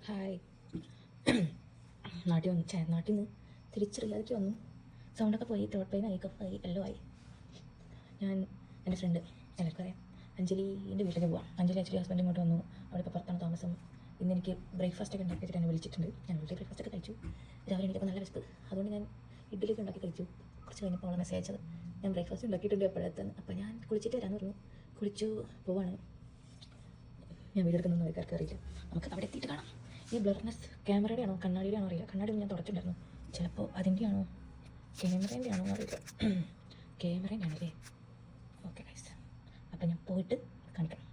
Hi. നാട്ടിൽ നിന്ന് തിരിച്ച് റിയാലിറ്റി വന്നു. സൗണ്ടൊക്കെ പോയി, ത്രോട്ട് പെയിനായി, കഫായി, എല്ലാം ആയി. ഞാൻ എൻ്റെ ഫ്രണ്ട് എല്ലാവർക്കും അറിയാം അഞ്ജലിൻ്റെ വീട്ടിലേക്ക് പോവാം. അഞ്ജലി ഹസ്ബൻഡ് ഇങ്ങോട്ട് വന്നു. അവിടെ ഇപ്പോൾ പുറത്താണ് താമസം. ഇന്ന് എനിക്ക് ബ്രേക്ക്ഫാസ്റ്റൊക്കെ ഉണ്ടാക്കി വെച്ചിട്ട് എന്നെ വിളിച്ചിട്ടുണ്ട്. ഞാൻ വീട്ടിൽ ബ്രേക്ക്ഫാസ്റ്റൊക്കെ കഴിച്ചു. രാവിലെ എനിക്കപ്പോൾ നല്ല വിശപ്പ്, അതുകൊണ്ട് ഞാൻ ഇഡ്ഡലിയൊക്കെ ഉണ്ടാക്കി കഴിച്ചു. കുറച്ച് കഴിഞ്ഞപ്പോൾ അവളെ മെസ്സേജ് അയച്ചത് ഞാൻ ബ്രേക്ക്ഫാസ്റ്റ് ഉണ്ടാക്കിയിട്ടുണ്ട് എപ്പോഴത്തെന്ന്. അപ്പോൾ ഞാൻ കുളിച്ചിട്ട് വരാമെന്ന് പറഞ്ഞു. കുളിച്ചു പോവാണ്. ഞാൻ വീടെടുക്കുന്നൊന്നും ആൾക്കാർക്ക് അറിയില്ല. നമുക്ക് അവിടെ എത്തിയിട്ട് കാണാം. ഈ ബ്ലർനെസ് ക്യാമറയുടെ ആണോ കണ്ണാടിയുടെ ആണോ അറിയില്ല. കണ്ണാടി ഞാൻ തുടച്ചിട്ടുണ്ടായിരുന്നു. ചിലപ്പോൾ അതിൻ്റെ ആണോ ക്യാമറേൻ്റെ ആണോ അറിയില്ല. ക്യാമറേൻ്റെ ആണല്ലേ. ഓക്കെ ഗൈസ്, അപ്പോൾ ഞാൻ പോയിട്ട് കാണിക്കണം.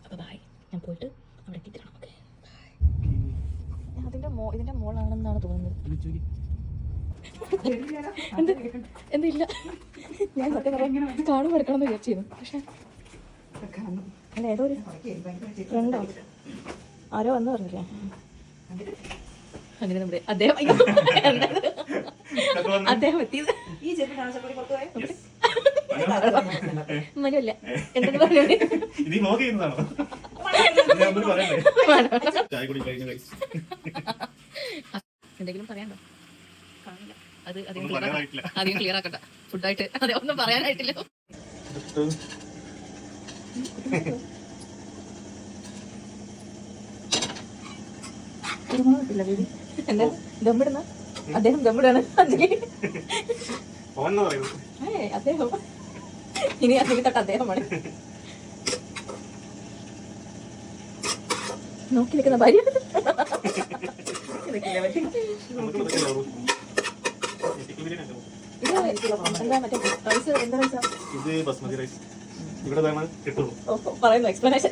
അപ്പോൾ ബായ്. ഞാൻ പോയിട്ട് അവിടെ എത്തിയിട്ട് കാണാം. Okay bye. ഇതിൻ്റെ മോളാണെന്നാണ് തോന്നുന്നത്. എന്തില്ല, ഞാൻ സത്യം പറയാൻ കാണുമ്പോൾ എടുക്കണമെന്ന് വിചാരിച്ചിരുന്നു. പക്ഷേ അല്ല, ഏതോ ഒരു ഫ്രണ്ടോ ആരോ വന്ന് പറഞ്ഞില്ലേ അങ്ങനെ നമ്മുടെ അദ്ദേഹം എത്തിയത് മനുവല്ല എന്തെന്ന് പറഞ്ഞു. എന്തെങ്കിലും പറയാണ്ടോ? കാണില്ല. അത് അധികം ക്ലിയർ ആക്കണ്ട. ഫുഡായിട്ട് അതെ ഒന്നും പറയാനായിട്ടില്ല. എന്താ ദമ്മിടുന്ന? അദ്ദേഹം ദമ്മിടാണ്. അഞ്ജലി അദ്ദേഹം ഇനി അഞ്ജലി തൊട്ട് അദ്ദേഹമാണ് നോക്കി നിൽക്കുന്ന ഭാര്യ. എന്താ മറ്റേ റൈസ്? എന്താ റൈസാ പറയുന്നു? എക്സ്പ്ലനേഷൻ.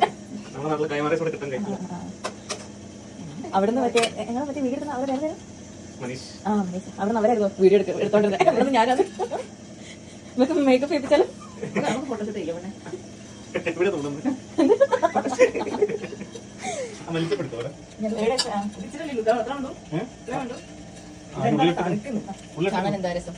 അവിടുന്ന് മറ്റേ എങ്ങനെ മറ്റേ വീഡിയോ എടുക്കുന്ന അവിടെ അവിടുന്ന് അവരായിരുന്നു വീഡിയോ എടുത്തോണ്ടിരുന്നത്. അവിടുന്ന് ഞാനത് മേക്കപ്പ് ചെയ്യിപ്പിച്ചാലും കാണാൻ എന്താ രസം.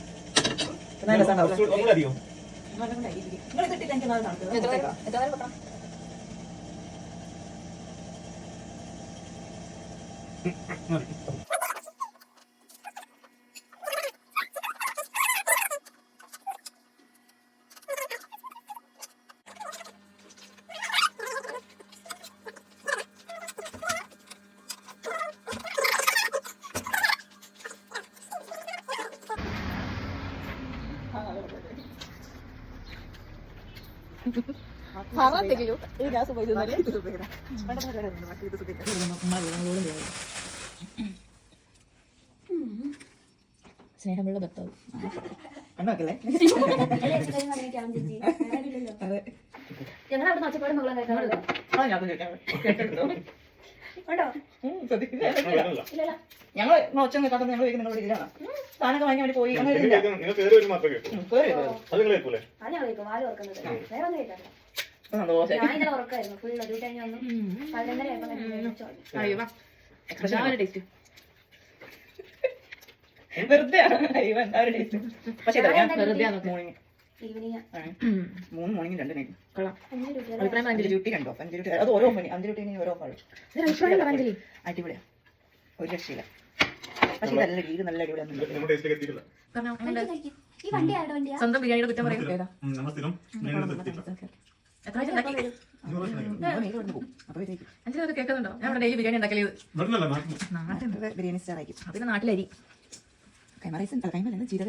സ്നേഹമുള്ള ഭർത്താവ്. ഞങ്ങൾ അവിടെ ഒച്ചപ്പാട് ഞങ്ങൾ ഒച്ച കേട്ടോ. ഞങ്ങൾ നിങ്ങളുടെ ഇതിലാണ് സാധനമൊക്കെ വാങ്ങി വേണ്ടി പോയി. വെറുതെ പക്ഷേ 3 മോർണിംഗ് 2 നൈറ്റ് ഡ്യൂട്ടി കണ്ടോ? 5 ഡ്യൂട്ടി. അത് ഓരോ മണി 5 ഡ്യൂട്ടി ഓരോ പാടും. അടിപൊളിയാ, ഒരു രക്ഷയില്ല. പക്ഷേ നല്ല ഇത് നല്ല അടിപൊളിയാണ്. സ്വന്തം ബിരിയാണിയുടെ കുറ്റം പറയാം. അഞ്ചിനൊക്കെ കേൾക്കുന്നുണ്ടോ? ഞാൻ ഡെയിലി ബിരിയാണി ഉണ്ടാക്കല്. ബിരിയാണി സ്റ്റാർ ആയിരിക്കും. അതിന് നാട്ടിലരി കൈമ റൈസ് ജീരക